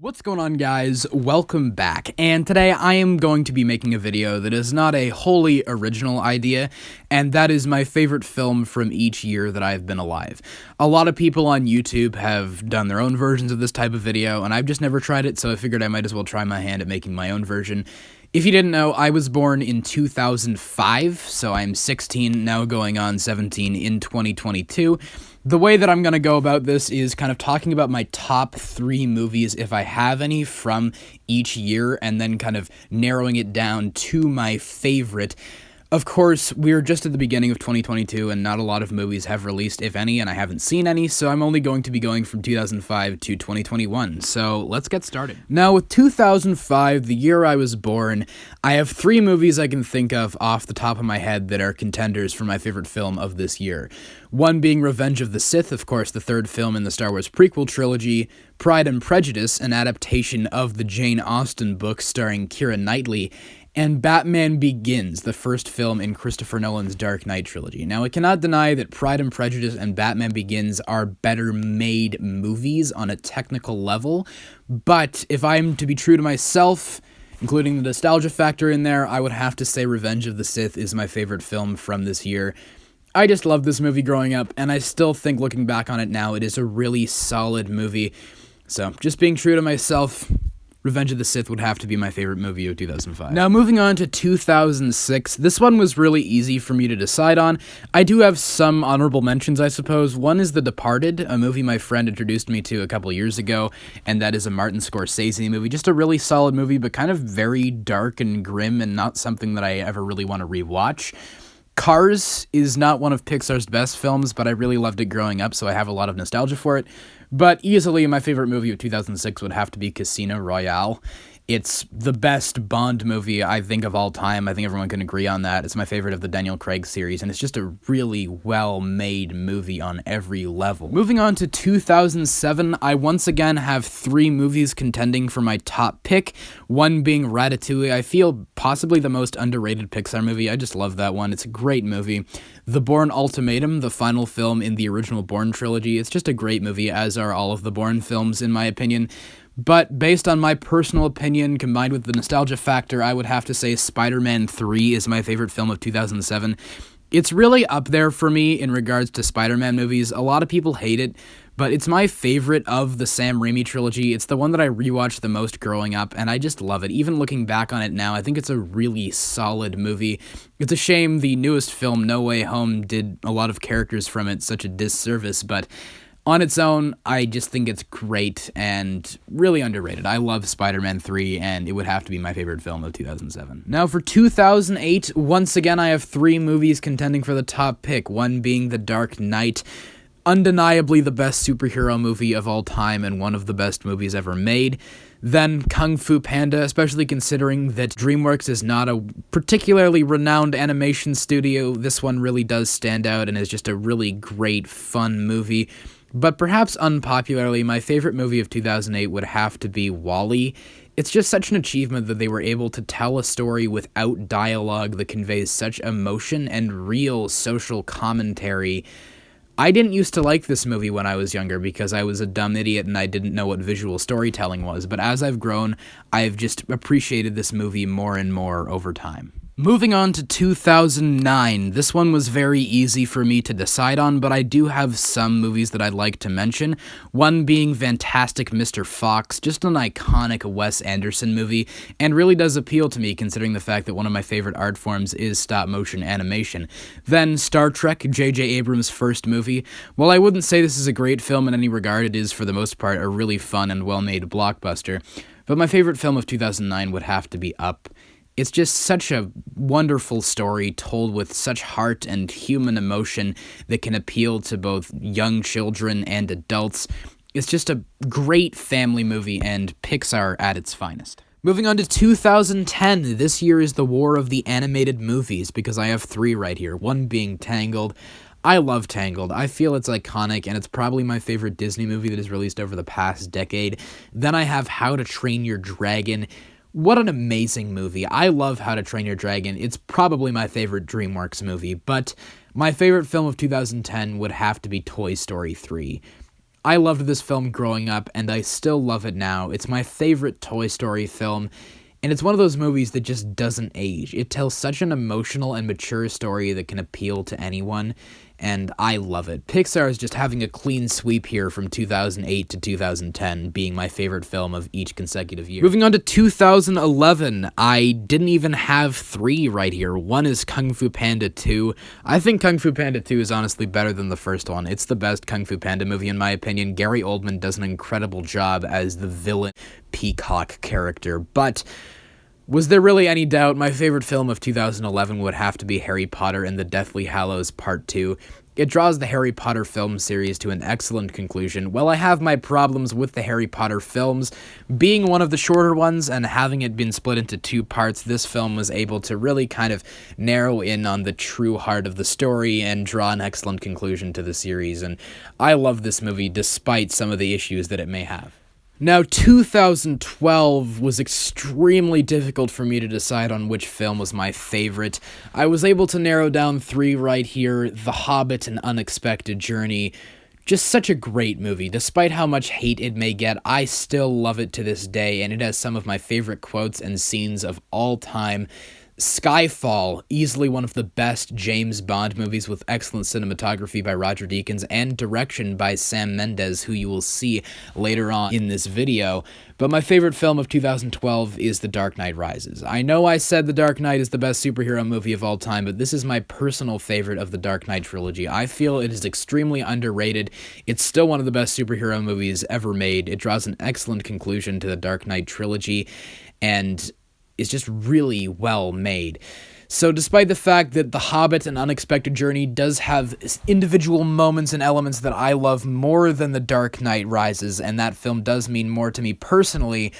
What's going on, guys? Welcome back, and today I am going to be making a video that is not a wholly original idea, and that is my favorite film from each year that I've been alive. A lot of people on YouTube have done their own versions of this type of video, and I've just never tried it, so I figured I might as well try my hand at making my own version. If you didn't know, I was born in 2005, so I'm 16, now going on 17 in 2022. The way that I'm going to go about this is kind of talking about my top 3 movies, if I have any, from each year, and then kind of narrowing it down to my favorite. Of course, we're just at the beginning of 2022, and not a lot of movies have released, if any, and I haven't seen any, so I'm only going to be going from 2005 to 2021, so let's get started. Now, with 2005, the year I was born, I have 3 movies I can think of off the top of my head that are contenders for my favorite film of this year. One being Revenge of the Sith, of course, the 3rd film in the Star Wars prequel trilogy, Pride and Prejudice, an adaptation of the Jane Austen book starring Keira Knightley, and Batman Begins, the 1st film in Christopher Nolan's Dark Knight trilogy. Now, I cannot deny that Pride and Prejudice and Batman Begins are better made movies on a technical level, but if I'm to be true to myself, including the nostalgia factor in there, I would have to say Revenge of the Sith is my favorite film from this year. I just loved this movie growing up, and I still think, looking back on it now, it is a really solid movie. So, just being true to myself, Revenge of the Sith would have to be my favorite movie of 2005. Now, moving on to 2006, this one was really easy for me to decide on. I do have some honorable mentions, I suppose. One is The Departed, a movie my friend introduced me to a couple years ago, and that is a Martin Scorsese movie. Just a really solid movie, but kind of very dark and grim, and not something that I ever really want to rewatch. Cars is not one of Pixar's best films, but I really loved it growing up, so I have a lot of nostalgia for it. But easily, my favorite movie of 2006 would have to be Casino Royale. It's the best Bond movie, I think, of all time. I think everyone can agree on that. It's my favorite of the Daniel Craig series, and it's just a really well-made movie on every level. Moving on to 2007, I once again have 3 movies contending for my top pick, one being Ratatouille. I feel possibly the most underrated Pixar movie. I just love that one. It's a great movie. The Bourne Ultimatum, the final film in the original Bourne trilogy. It's just a great movie, as are all of the Bourne films, in my opinion. But based on my personal opinion, combined with the nostalgia factor, I would have to say Spider-Man 3 is my favorite film of 2007. It's really up there for me in regards to Spider-Man movies. A lot of people hate it, but it's my favorite of the Sam Raimi trilogy. It's the one that I rewatched the most growing up, and I just love it. Even looking back on it now, I think it's a really solid movie. It's a shame the newest film, No Way Home, did a lot of characters from it such a disservice, but on its own, I just think it's great and really underrated. I love Spider-Man 3, and it would have to be my favorite film of 2007. Now, for 2008, once again, I have 3 movies contending for the top pick, one being The Dark Knight, undeniably the best superhero movie of all time and one of the best movies ever made. Then Kung Fu Panda, especially considering that DreamWorks is not a particularly renowned animation studio. This one really does stand out and is just a really great, fun movie. But perhaps unpopularly, my favorite movie of 2008 would have to be WALL-E. It's just such an achievement that they were able to tell a story without dialogue that conveys such emotion and real social commentary. I didn't used to like this movie when I was younger because I was a dumb idiot and I didn't know what visual storytelling was, but as I've grown, I've just appreciated this movie more and more over time. Moving on to 2009, this one was very easy for me to decide on, but I do have some movies that I'd like to mention, one being Fantastic Mr. Fox, just an iconic Wes Anderson movie, and really does appeal to me considering the fact that one of my favorite art forms is stop-motion animation. Then Star Trek, J.J. Abrams' first movie. While I wouldn't say this is a great film in any regard, it is for the most part a really fun and well-made blockbuster, but my favorite film of 2009 would have to be Up. It's just such a wonderful story told with such heart and human emotion that can appeal to both young children and adults. It's just a great family movie and Pixar at its finest. Moving on to 2010, this year is the war of the animated movies because I have 3 right here, one being Tangled. I love Tangled. I feel it's iconic, and it's probably my favorite Disney movie that is released over the past decade. Then I have How to Train Your Dragon. What an amazing movie. I love How to Train Your Dragon. It's probably my favorite DreamWorks movie, but my favorite film of 2010 would have to be Toy Story 3. I loved this film growing up, and I still love it now. It's my favorite Toy Story film, and it's one of those movies that just doesn't age. It tells such an emotional and mature story that can appeal to anyone, and I love it. Pixar is just having a clean sweep here from 2008 to 2010, being my favorite film of each consecutive year. Moving on to 2011, I didn't even have 3 right here. One is Kung Fu Panda 2. I think Kung Fu Panda 2 is honestly better than the first one. It's the best Kung Fu Panda movie in my opinion. Gary Oldman does an incredible job as the villain peacock character, but was there really any doubt? My favorite film of 2011 would have to be Harry Potter and the Deathly Hallows Part 2. It draws the Harry Potter film series to an excellent conclusion. While I have my problems with the Harry Potter films, being one of the shorter ones and having it been split into 2 parts, this film was able to really kind of narrow in on the true heart of the story and draw an excellent conclusion to the series, and I love this movie despite some of the issues that it may have. Now, 2012 was extremely difficult for me to decide on which film was my favorite. I was able to narrow down 3 right here: The Hobbit and Unexpected Journey. Just such a great movie. Despite how much hate it may get, I still love it to this day, and it has some of my favorite quotes and scenes of all time. Skyfall, easily one of the best James Bond movies, with excellent cinematography by Roger Deakins and direction by Sam Mendes, who you will see later on in this video. But my favorite film of 2012 is The Dark Knight Rises. I know I said The Dark Knight is the best superhero movie of all time, but this is my personal favorite of the Dark Knight trilogy. I feel it is extremely underrated. It's still one of the best superhero movies ever made. It draws an excellent conclusion to the Dark Knight trilogy, and is just really well made. So despite the fact that The Hobbit and Unexpected Journey does have individual moments and elements that I love more than The Dark Knight Rises, and that film does mean more to me personally,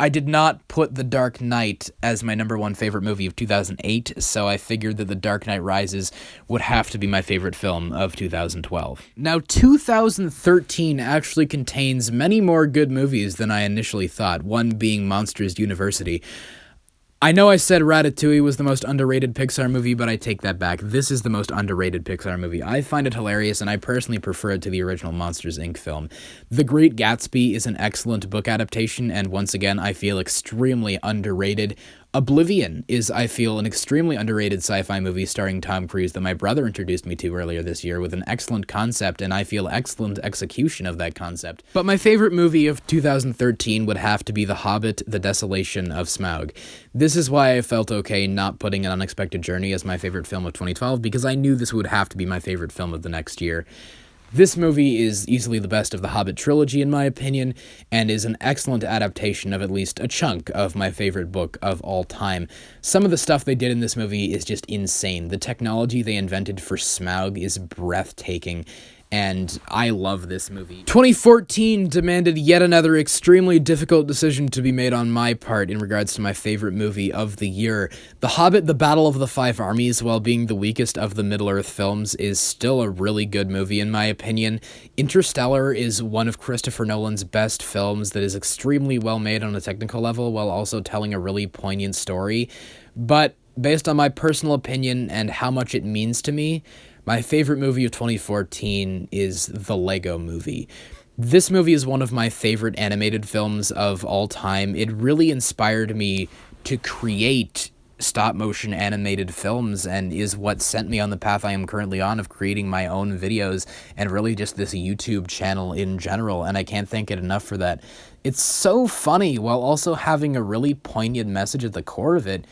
I did not put The Dark Knight as my number 1 favorite movie of 2008, so I figured that The Dark Knight Rises would have to be my favorite film of 2012. Now, 2013 actually contains many more good movies than I initially thought, one being Monsters University. I know I said Ratatouille was the most underrated Pixar movie, but I take that back. This is the most underrated Pixar movie. I find it hilarious, and I personally prefer it to the original Monsters, Inc. film. The Great Gatsby is an excellent book adaptation, and once again, I feel extremely underrated. Oblivion is, I feel, an extremely underrated sci-fi movie starring Tom Cruise that my brother introduced me to earlier this year, with an excellent concept, and I feel excellent execution of that concept. But my favorite movie of 2013 would have to be The Hobbit, The Desolation of Smaug. This is why I felt okay not putting An Unexpected Journey as my favorite film of 2012, because I knew this would have to be my favorite film of the next year. This movie is easily the best of the Hobbit trilogy, in my opinion, and is an excellent adaptation of at least a chunk of my favorite book of all time. Some of the stuff they did in this movie is just insane. The technology they invented for Smaug is breathtaking, and I love this movie. 2014 demanded yet another extremely difficult decision to be made on my part in regards to my favorite movie of the year. The Hobbit, The Battle of the Five Armies, while being the weakest of the Middle-earth films, is still a really good movie in my opinion. Interstellar is one of Christopher Nolan's best films that is extremely well made on a technical level while also telling a really poignant story. But based on my personal opinion and how much it means to me, my favorite movie of 2014 is The Lego Movie. This movie is one of my favorite animated films of all time. It really inspired me to create stop-motion animated films and is what sent me on the path I am currently on of creating my own videos and really just this YouTube channel in general, and I can't thank it enough for that. It's so funny while also having a really poignant message at the core of it,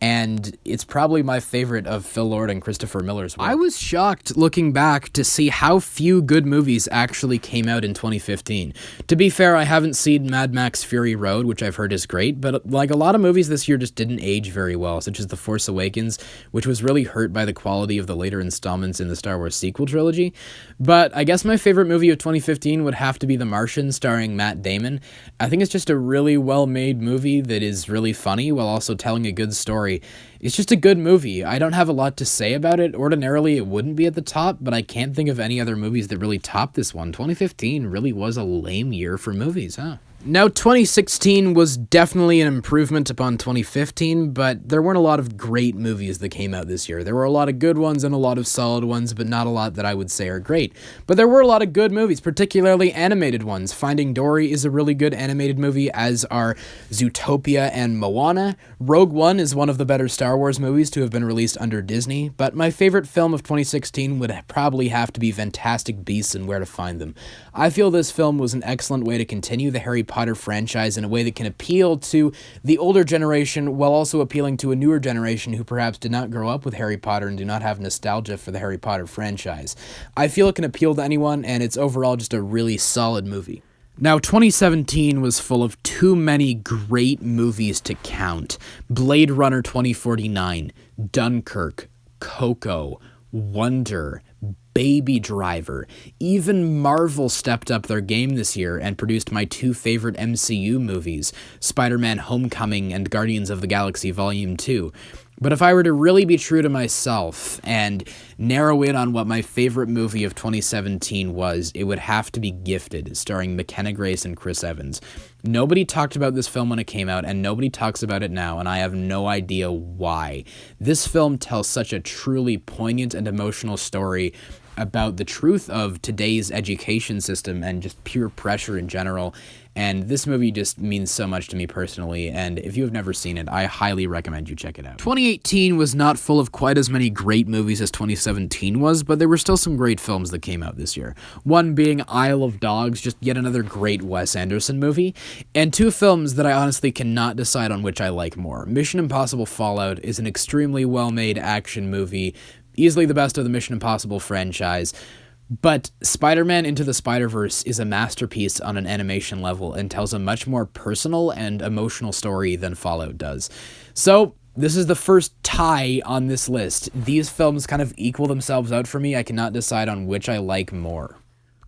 and it's probably my favorite of Phil Lord and Christopher Miller's work. I was shocked looking back to see how few good movies actually came out in 2015. To be fair, I haven't seen Mad Max Fury Road, which I've heard is great, but like a lot of movies this year just didn't age very well, such as The Force Awakens, which was really hurt by the quality of the later installments in the Star Wars sequel trilogy. But I guess my favorite movie of 2015 would have to be The Martian, starring Matt Damon. I think it's just a really well-made movie that is really funny while also telling a good story. It's just a good movie. I don't have a lot to say about it. Ordinarily, it wouldn't be at the top, but I can't think of any other movies that really top this one. 2015 really was a lame year for movies, huh? Now, 2016 was definitely an improvement upon 2015, but there weren't a lot of great movies that came out this year. There were a lot of good ones and a lot of solid ones, but not a lot that I would say are great. But there were a lot of good movies, particularly animated ones. Finding Dory is a really good animated movie, as are Zootopia and Moana. Rogue One is one of the better Star Wars movies to have been released under Disney, but my favorite film of 2016 would probably have to be Fantastic Beasts and Where to Find Them. I feel this film was an excellent way to continue the Harry Potter franchise in a way that can appeal to the older generation while also appealing to a newer generation who perhaps did not grow up with Harry Potter and do not have nostalgia for the Harry Potter franchise. I feel it can appeal to anyone, and it's overall just a really solid movie. Now, 2017 was full of too many great movies to count. Blade Runner 2049, Dunkirk, Coco, Wonder, Baby Driver. Even Marvel stepped up their game this year and produced my two favorite MCU movies, Spider-Man Homecoming and Guardians of the Galaxy Volume 2. But if I were to really be true to myself and narrow in on what my favorite movie of 2017 was, it would have to be Gifted, starring McKenna Grace and Chris Evans. Nobody talked about this film when it came out, and nobody talks about it now, and I have no idea why. This film tells such a truly poignant and emotional story about the truth of today's education system and just pure pressure in general. And this movie just means so much to me personally, and if you have never seen it, I highly recommend you check it out. 2018 was not full of quite as many great movies as 2017 was, but there were still some great films that came out this year. One being Isle of Dogs, just yet another great Wes Anderson movie, and two films that I honestly cannot decide on which I like more. Mission Impossible Fallout is an extremely well-made action movie, easily the best of the Mission Impossible franchise. But Spider-Man Into the Spider-Verse is a masterpiece on an animation level and tells a much more personal and emotional story than Fallout does. So, this is the first tie on this list. These films kind of equal themselves out for me. I cannot decide on which I like more.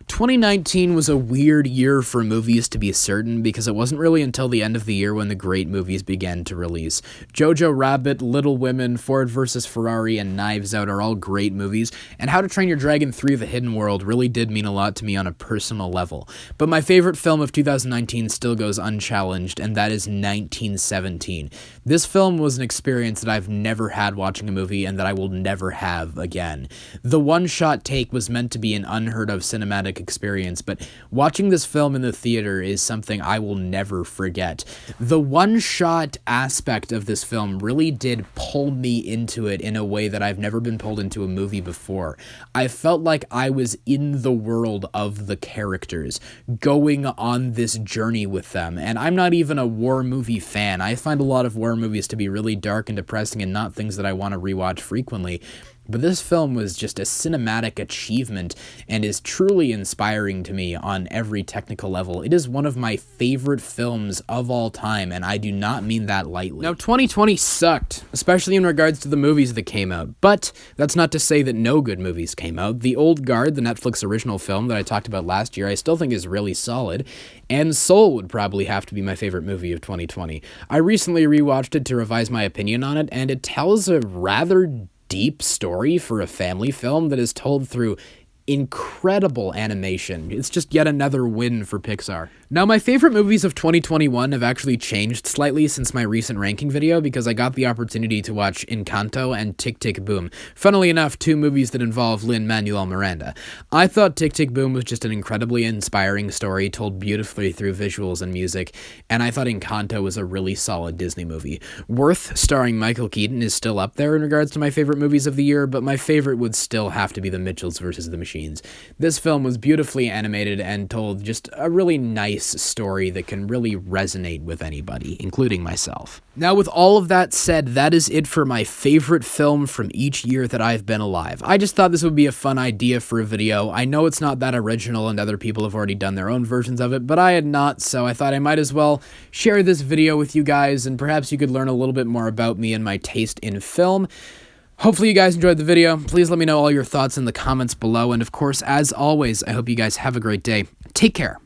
2019 was a weird year for movies, to be certain, because it wasn't really until the end of the year when the great movies began to release. Jojo Rabbit, Little Women, Ford vs. Ferrari, and Knives Out are all great movies, and How to Train Your Dragon 3: The Hidden World really did mean a lot to me on a personal level. But my favorite film of 2019 still goes unchallenged, and that is 1917. This film was an experience that I've never had watching a movie and that I will never have again. The one-shot take was meant to be an unheard-of cinematic experience, but watching this film in the theater is something I will never forget. The one-shot aspect of this film really did pull me into it in a way that I've never been pulled into a movie before. I felt like I was in the world of the characters, going on this journey with them, and I'm not even a war movie fan. I find a lot of war movies to be really dark and depressing and not things that I want to rewatch frequently. But this film was just a cinematic achievement and is truly inspiring to me on every technical level. It is one of my favorite films of all time, and I do not mean that lightly. Now, 2020 sucked, especially in regards to the movies that came out, but that's not to say that no good movies came out. The Old Guard, the Netflix original film that I talked about last year, I still think is really solid, and Soul would probably have to be my favorite movie of 2020. I recently rewatched it to revise my opinion on it, and it tells a rather deep story for a family film that is told through incredible animation. It's just yet another win for Pixar. Now, my favorite movies of 2021 have actually changed slightly since my recent ranking video because I got the opportunity to watch Encanto and Tick, Tick, Boom. Funnily enough, two movies that involve Lin-Manuel Miranda. I thought Tick, Tick, Boom was just an incredibly inspiring story told beautifully through visuals and music, and I thought Encanto was a really solid Disney movie. Worth, starring Michael Keaton, is still up there in regards to my favorite movies of the year, but my favorite would still have to be The Mitchells vs. the Machines. This film was beautifully animated and told just a really nice story that can really resonate with anybody, including myself. Now, with all of that said, that is it for my favorite film from each year that I've been alive. I just thought this would be a fun idea for a video. I know it's not that original and other people have already done their own versions of it, but I had not, so I thought I might as well share this video with you guys, and perhaps you could learn a little bit more about me and my taste in film. Hopefully you guys enjoyed the video. Please let me know all your thoughts in the comments below, and of course, as always, I hope you guys have a great day. Take care.